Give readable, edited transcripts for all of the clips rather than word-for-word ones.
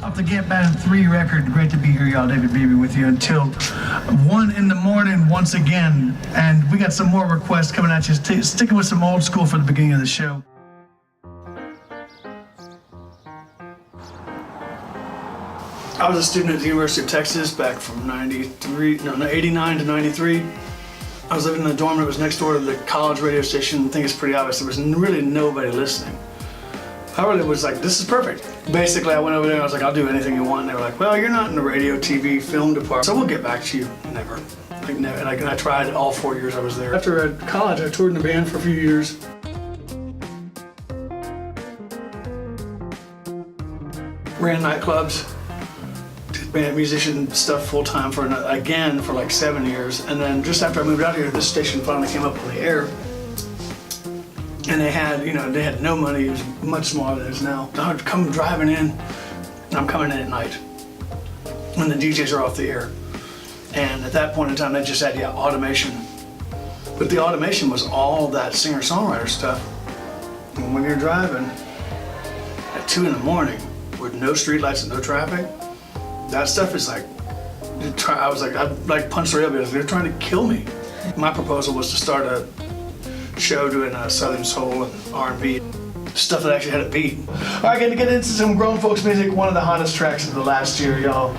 Off the Get Bad 3 record, great to be here, y'all. David Beebe with you until 1 in the morning once again. And we got some more requests coming at you. Sticking with some old school for the beginning of the show. I was a student at the University of Texas back from 89 to 93. I was living in a dorm that was next door to the college radio station. I think it's pretty obvious there was really nobody listening. I really was like, this is perfect. Basically, I went over there and I was like, I'll do anything you want. And they were like, well, you're not in the radio, TV, film department, so we'll get back to you. Never. And I tried all 4 years I was there. After college, I toured in the band for a few years. Ran nightclubs, did band musician stuff full time for like 7 years. And then just after I moved out here, this station finally came up on the air. And they had no money. It was much smaller than it is now. I would come driving in, and I'm coming in at night when the DJs are off the air. And at that point in time, they just had, automation. But the automation was all that singer-songwriter stuff. And when you're driving at 2 in the morning with no streetlights and no traffic, that stuff is like, I'd punch the rail. They're trying to kill me. My proposal was to start a show doing Southern Soul and R&B, stuff that actually had a beat. All right, going to get into some grown folks music, one of the hottest tracks of the last year, y'all.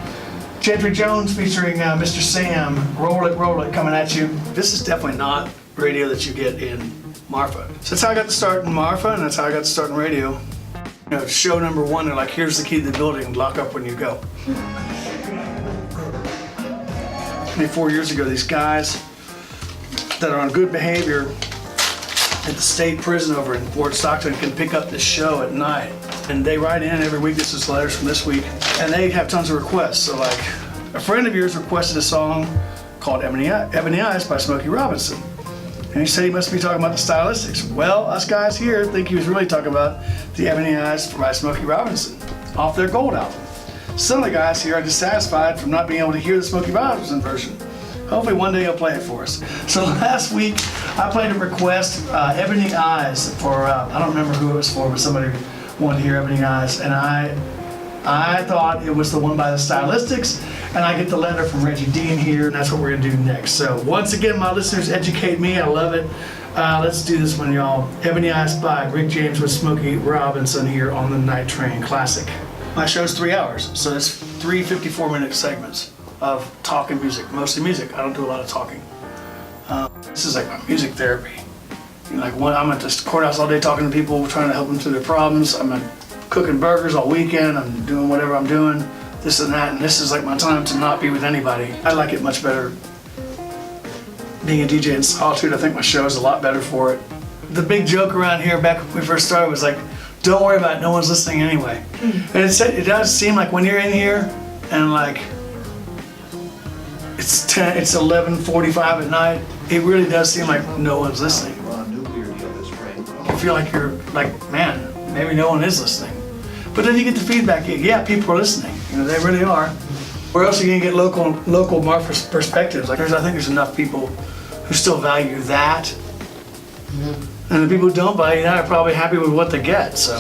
Gentry Jones featuring Mr. Sam, Roll It, coming at you. This is definitely not radio that you get in Marfa. So that's how I got to start in Marfa, and that's how I got to start in radio. Show number 1, they're like, here's the key to the building, lock up when you go. 24 years ago, these guys that are on good behavior at the state prison over in Fort Stockton can pick up this show at night. And they write in every week, this is letters from this week, and they have tons of requests. So like, a friend of yours requested a song called Ebony Eyes by Smokey Robinson. And he said he must be talking about the Stylistics. Well, us guys here think he was really talking about the Ebony Eyes by Smokey Robinson off their Gold album. Some of the guys here are dissatisfied from not being able to hear the Smokey Robinson version. Hopefully one day he'll play it for us. So last week, I played a request, Ebony Eyes, for, I don't remember who it was for, but somebody wanted to hear Ebony Eyes. And I thought it was the one by the Stylistics, and I get the letter from Reggie Dean here, and that's what we're gonna do next. So once again, my listeners educate me, I love it. Let's do this one, y'all. Ebony Eyes by Rick James with Smokey Robinson here on the Night Train Classic. My show's 3 hours, so it's 3 54-minute segments of talking music, mostly music. I don't do a lot of talking. This is like my music therapy. I'm at the courthouse all day talking to people, trying to help them through their problems. I'm cooking burgers all weekend. I'm doing whatever I'm doing, this and that, and this is like my time to not be with anybody. I like it much better being a DJ in solitude. I think my show is a lot better for it. The big joke around here back when we first started was like, don't worry about it, no one's listening anyway. And it does seem like when you're in here and like, it's 11:45 at night, it really does seem like no one's listening. You feel like you're like, man, maybe no one is listening. But then you get the feedback, yeah, people are listening. They really are. Where else are you gonna get local Marfa perspectives? Like, I think there's enough people who still value that. And the people who don't value that are probably happy with what they get, so.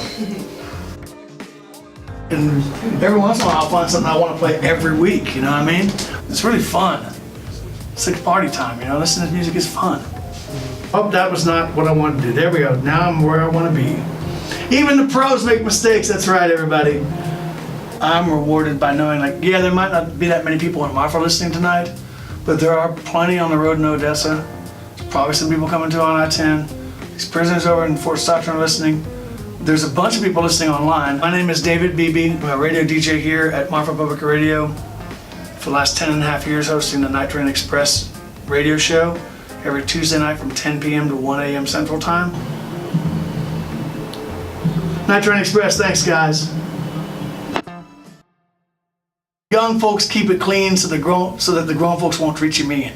And every once in a while I'll find something I want to play every week, you know what I mean? It's really fun. It's like party time, listening to music is fun. Oh, that was not what I wanted to do. There we go, now I'm where I want to be. Even the pros make mistakes, that's right, everybody. I'm rewarded by knowing, like, yeah, there might not be that many people in Marfa listening tonight, but there are plenty on the road in Odessa. There's probably some people coming to on I-10. These prisoners over in Fort Stockton are listening. There's a bunch of people listening online. My name is David Beebe. I'm a radio DJ here at Marfa Public Radio for the last 10.5 years, hosting the Night Train Express radio show every Tuesday night from 10 p.m. to 1 a.m. Central Time. Night Train Express, thanks guys. Young folks keep it clean so that the grown folks won't treat you mean.